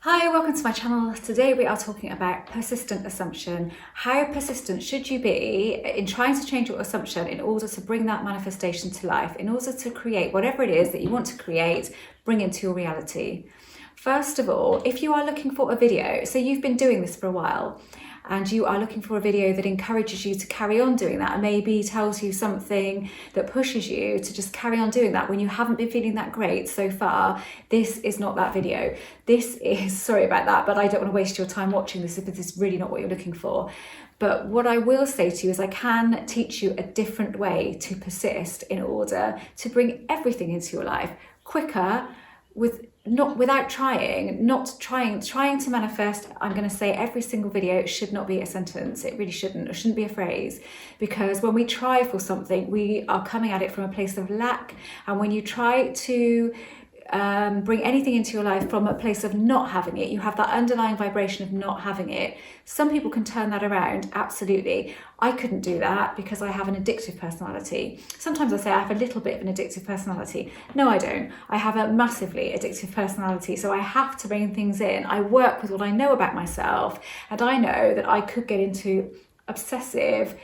Hi, welcome to my channel. Today we are talking about persistent assumption. How persistent should you be in trying to change your assumption in order to bring that manifestation to life, in order to create whatever it is that you want to create, bring into your reality. First of all, if you are looking for a video, so you've been doing this for a while, and you are looking for a video that encourages you to carry on doing that and maybe tells you something that pushes you to just carry on doing that when you haven't been feeling that great so far, this is not that video. This is, sorry about that, but I don't want to waste your time watching this if this is really not what you're looking for. But what I will say to you is I can teach you a different way to persist in order to bring everything into your life quicker, without trying to manifest. I'm going to say every single video, it should not be a sentence. It really shouldn't. It shouldn't be a phrase, because when we try for something, we are coming at it from a place of lack. And when you try to bring anything into your life from a place of not having it, you have that underlying vibration of not having it. Some people can turn that around, absolutely. I couldn't do that because I have an addictive personality. Sometimes I say I have a little bit of an addictive personality. No, I don't. I have a massively addictive personality, so I have to bring things in. I work with what I know about myself, and I know that I could get into obsessive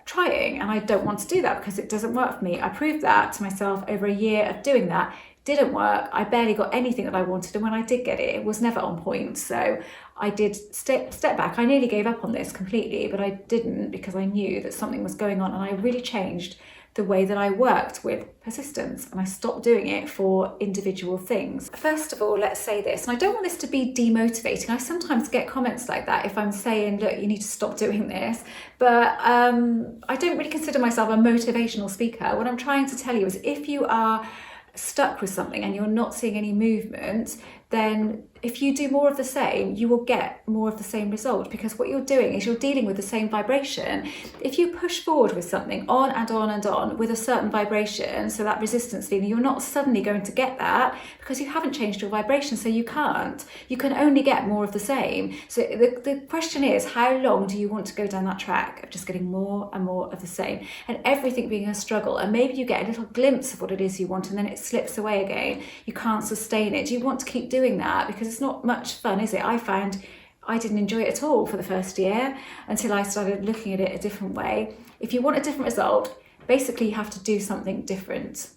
trying, and I don't want to do that because it doesn't work for me. I proved that to myself over a year of doing that. Didn't work. I barely got anything that I wanted, and when I did get it, it was never on point. So I did step back. I nearly gave up on this completely, but I didn't, because I knew that something was going on, and I really changed the way that I worked with persistence, and I stopped doing it for individual things. First of all, let's say this, and I don't want this to be demotivating. I sometimes get comments like that if I'm saying, look, you need to stop doing this, but I don't really consider myself a motivational speaker. What I'm trying to tell you is, if you are stuck with something and you're not seeing any movement, then if you do more of the same, you will get more of the same result, because what you're doing is you're dealing with the same vibration. If you push forward with something on and on and on with a certain vibration, so that resistance feeling, you're not suddenly going to get that because you haven't changed your vibration, so you can't. You can only get more of the same. So the question is, how long do you want to go down that track of just getting more and more of the same, and everything being a struggle, and maybe you get a little glimpse of what it is you want and then it slips away again. You can't sustain it. Do you want to keep doing that? Because it's not much fun, is it? I found I didn't enjoy it at all for the first year until I started looking at it a different way. If you want a different result, basically you have to do something different.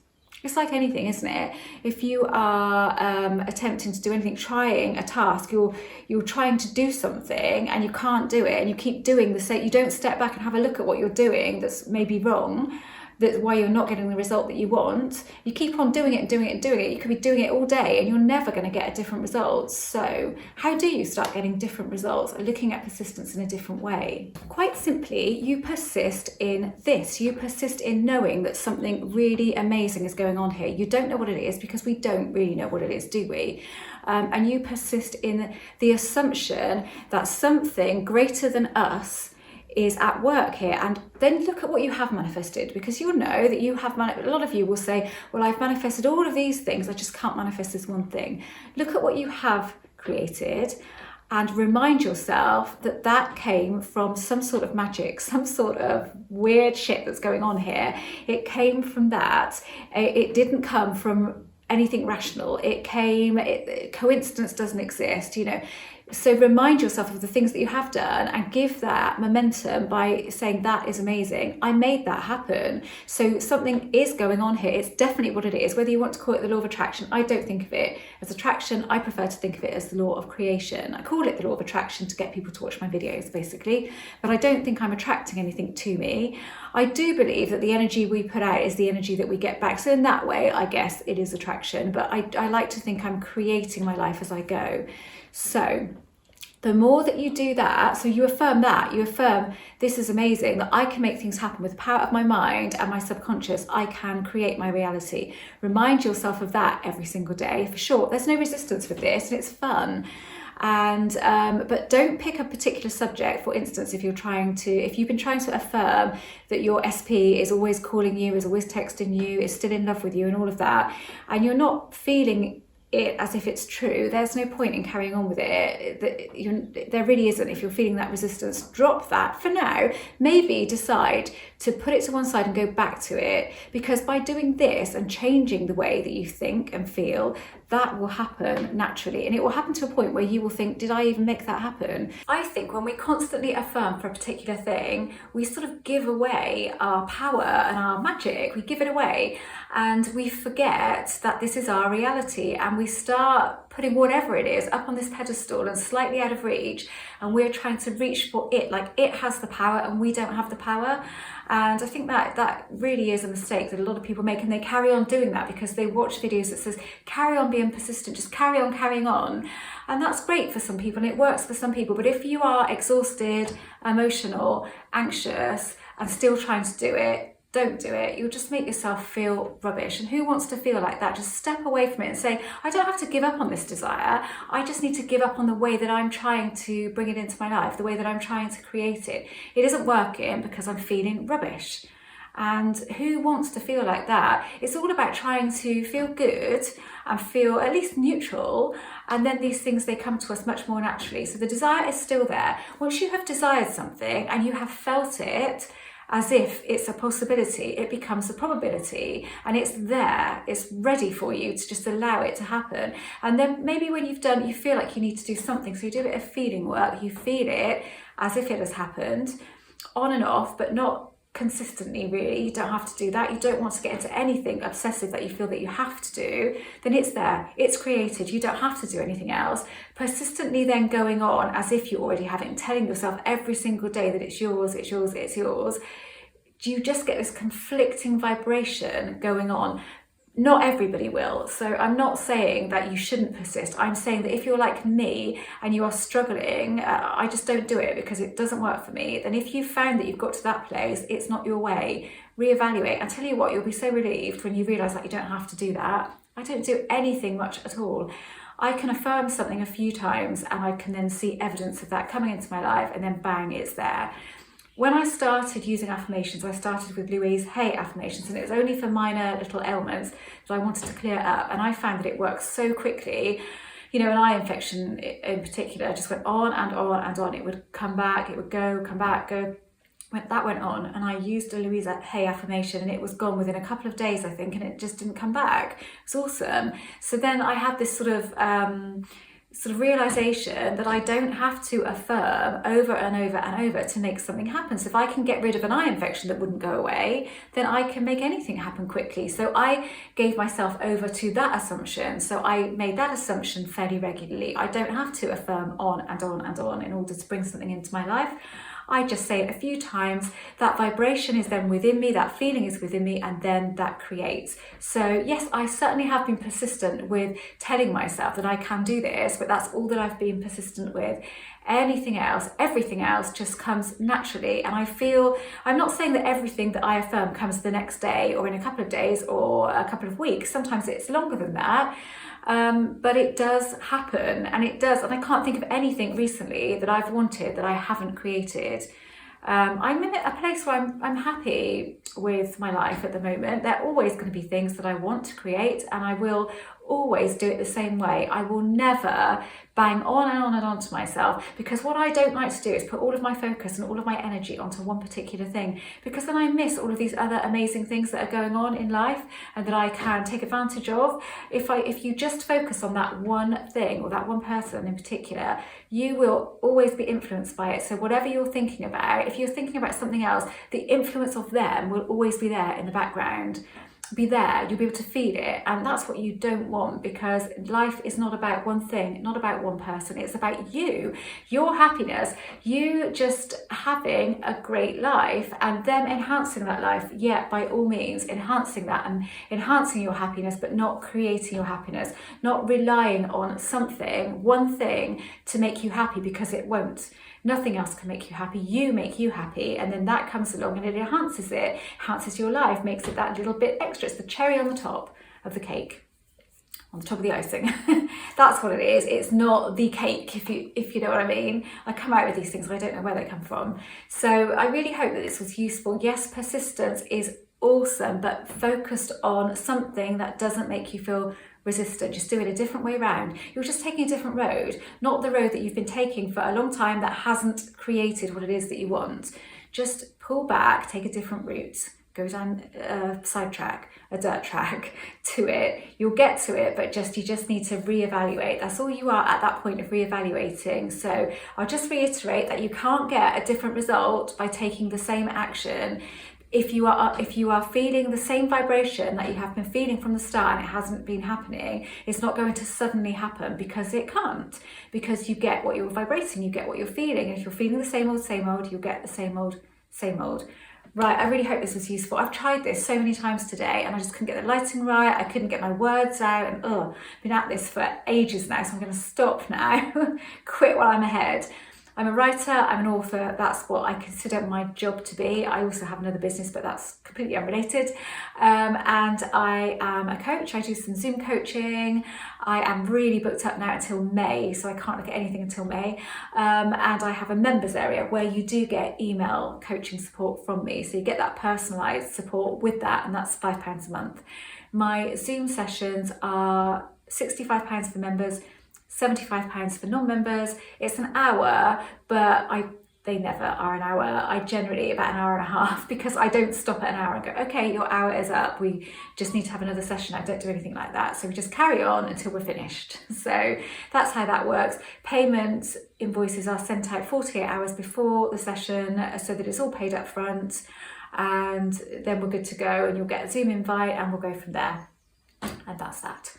It's like anything, isn't it? If you are attempting to do anything, trying a task, you're trying to do something and you can't do it, and you keep doing the same, you don't step back and have a look at what you're doing that's maybe wrong, that's why you're not getting the result that you want. You keep on doing it and doing it and doing it. You could be doing it all day and you're never going to get a different result. So how do you start getting different results? Looking at persistence in a different way. Quite simply, you persist in this. You persist in knowing that something really amazing is going on here. You don't know what it is, because we don't really know what it is, do we? And you persist in the assumption that something greater than us is at work here. And then look at what you have manifested, because you'll know that you have a lot of you will say, well, I've manifested all of these things, I just can't manifest this one thing. Look at what you have created and remind yourself that that came from some sort of magic, some sort of weird shit that's going on here. It came from that. It didn't come from anything rational. Coincidence doesn't exist, you know. So remind yourself of the things that you have done and give that momentum by saying, that is amazing. I made that happen. So something is going on here. It's definitely what it is. Whether you want to call it the law of attraction, I don't think of it as attraction. I prefer to think of it as the law of creation. I call it the law of attraction to get people to watch my videos, basically. But I don't think I'm attracting anything to me. I do believe that the energy we put out is the energy that we get back. So in that way, I guess it is attraction. But I like to think I'm creating my life as I go. So the more that you do that, so you affirm this is amazing, that I can make things happen with the power of my mind and my subconscious. I can create my reality. Remind yourself of that every single day. For sure, there's no resistance with this and it's fun. And but don't pick a particular subject. For instance, if you've been trying to affirm that your SP is always calling you, is always texting you, is still in love with you and all of that, and you're not feeling it as if it's true, there's no point in carrying on with it. There really isn't. If you're feeling that resistance, drop that for now. Maybe decide to put it to one side and go back to it, because by doing this and changing the way that you think and feel, that will happen naturally, and it will happen to a point where you will think, did I even make that happen? I think when we constantly affirm for a particular thing, we sort of give away our power and our magic. We give it away, and we forget that this is our reality, and we start putting whatever it is up on this pedestal and slightly out of reach, and we're trying to reach for it like it has the power and we don't have the power. And I think that really is a mistake that a lot of people make, and they carry on doing that because they watch videos that says carry on being persistent, just carry on carrying on. And that's great for some people and it works for some people, but if you are exhausted, emotional, anxious and still trying to do it, don't do it. You'll just make yourself feel rubbish. And who wants to feel like that? Just step away from it and say, I don't have to give up on this desire. I just need to give up on the way that I'm trying to bring it into my life, the way that I'm trying to create it. It isn't working because I'm feeling rubbish. And who wants to feel like that? It's all about trying to feel good and feel at least neutral. And then these things, they come to us much more naturally. So the desire is still there. Once you have desired something and you have felt it, as if it's a possibility, it becomes a probability, and it's there, it's ready for you to just allow it to happen. And then maybe when you've done, you feel like you need to do something, so you do a bit of feeling work, you feel it as if it has happened, on and off, but not consistently really. You don't have to do that. You don't want to get into anything obsessive that you feel that you have to do. Then it's there, it's created, you don't have to do anything else. Persistently then going on as if you already have it and telling yourself every single day that it's yours, it's yours, it's yours. You just get this conflicting vibration going on. Not everybody will. So I'm not saying that you shouldn't persist. I'm saying that if you're like me and you are struggling, I just don't do it because it doesn't work for me. Then if you found that you've got to that place, it's not your way, reevaluate. I tell you what, you'll be so relieved when you realise that you don't have to do that. I don't do anything much at all. I can affirm something a few times and I can then see evidence of that coming into my life, and then bang, it's there. When I started using affirmations, I started with Louise Hay affirmations, and it was only for minor little ailments that I wanted to clear up, and I found that it works so quickly. You know, an eye infection in particular just went on and on and on. It would come back, it would go, come back, go. That went on, and I used a Louise Hay affirmation and it was gone within a couple of days, I think, and it just didn't come back. It's awesome. So then I had this sort of realization that I don't have to affirm over and over and over to make something happen. So if I can get rid of an eye infection that wouldn't go away, then I can make anything happen quickly. So I gave myself over to that assumption. So I made that assumption fairly regularly. I don't have to affirm on and on and on in order to bring something into my life. I just say it a few times, that vibration is then within me, that feeling is within me, and then that creates. So yes, I certainly have been persistent with telling myself that I can do this, but that's all that I've been persistent with. Anything else, everything else just comes naturally. And I feel, I'm not saying that everything that I affirm comes the next day or in a couple of days or a couple of weeks. Sometimes it's longer than that. But it does happen, and it does, and I can't think of anything recently that I've wanted that I haven't created. I'm in a place where I'm happy with my life at the moment. There are always going to be things that I want to create, and I will always do it the same way. I will never bang on and on and on to myself, because what I don't like to do is put all of my focus and all of my energy onto one particular thing, because then I miss all of these other amazing things that are going on in life and that I can take advantage of. If you just focus on that one thing or that one person in particular, you will always be influenced by it. So whatever you're thinking about, if you're thinking about something else, the influence of them will always be there in the background. Be there, you'll be able to feel it, and that's what you don't want, because life is not about one thing, not about one person. It's about you, your happiness, you just having a great life and them enhancing that life. Yeah, by all means, enhancing that and enhancing your happiness, but not creating your happiness, not relying on something, one thing to make you happy, because it won't. Nothing else can make you happy. You make you happy, and then that comes along and it enhances your life, makes it that little bit extra. It's the cherry on the top of the cake, on the top of the icing. That's what it is. It's not the cake, if you know what I mean. I come out with these things, I don't know where they come from. So I really hope that this was useful. Yes, persistence is awesome, but focused on something that doesn't make you feel resistant. Just do it a different way around. You're just taking a different road, not the road that you've been taking for a long time that hasn't created what it is that you want. Just pull back, take a different route. go down a sidetrack, a dirt track to it. You'll get to it, but you just need to reevaluate. That's all you are at that point of reevaluating. So I'll just reiterate that you can't get a different result by taking the same action. If you are feeling the same vibration that you have been feeling from the start and it hasn't been happening, it's not going to suddenly happen, because it can't. Because you get what you're vibrating, you get what you're feeling. And if you're feeling the same old, you'll get the same old. Right, I really hope this was useful. I've tried this so many times today and I just couldn't get the lighting right. I couldn't get my words out, and I've been at this for ages now, so I'm going to stop now. Quit while I'm ahead. I'm a writer, I'm an author, that's what I consider my job to be. I also have another business, but that's completely unrelated. And I am a coach, I do some Zoom coaching. I am really booked up now until May, so I can't look at anything until May. And I have a members area where you do get email coaching support from me. So you get that personalised support with that, and that's £5 a month. My Zoom sessions are £65 for members, £75 for non-members. It's an hour, but they never are an hour. I generally about an hour and a half, because I don't stop at an hour and go, okay, your hour is up, we just need to have another session. I don't do anything like that. So we just carry on until we're finished. So that's how that works. Payment invoices are sent out 48 hours before the session, so that it's all paid up front, and then we're good to go, and you'll get a Zoom invite and we'll go from there. And that's that.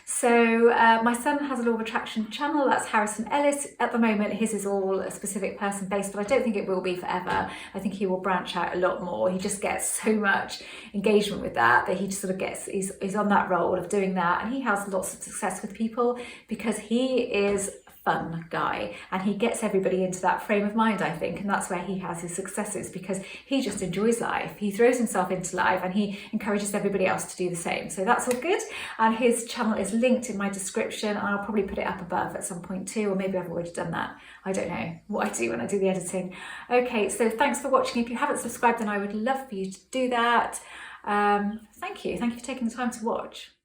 So my son has a law of attraction channel, that's Harrison Ellis. At the moment, his is all a specific person based, but I don't think it will be forever. I think he will branch out a lot more. He just gets so much engagement with that he just sort of gets, he's on that role of doing that, and he has lots of success with people because he is fun guy and he gets everybody into that frame of mind, I think, and that's where he has his successes, because he just enjoys life. He throws himself into life and he encourages everybody else to do the same. So that's all good, and his channel is linked in my description, and I'll probably put it up above at some point too, or maybe I've already done that. I don't know what I do when I do the editing. Okay, so thanks for watching. If you haven't subscribed, then I would love for you to do that. Thank you for taking the time to watch.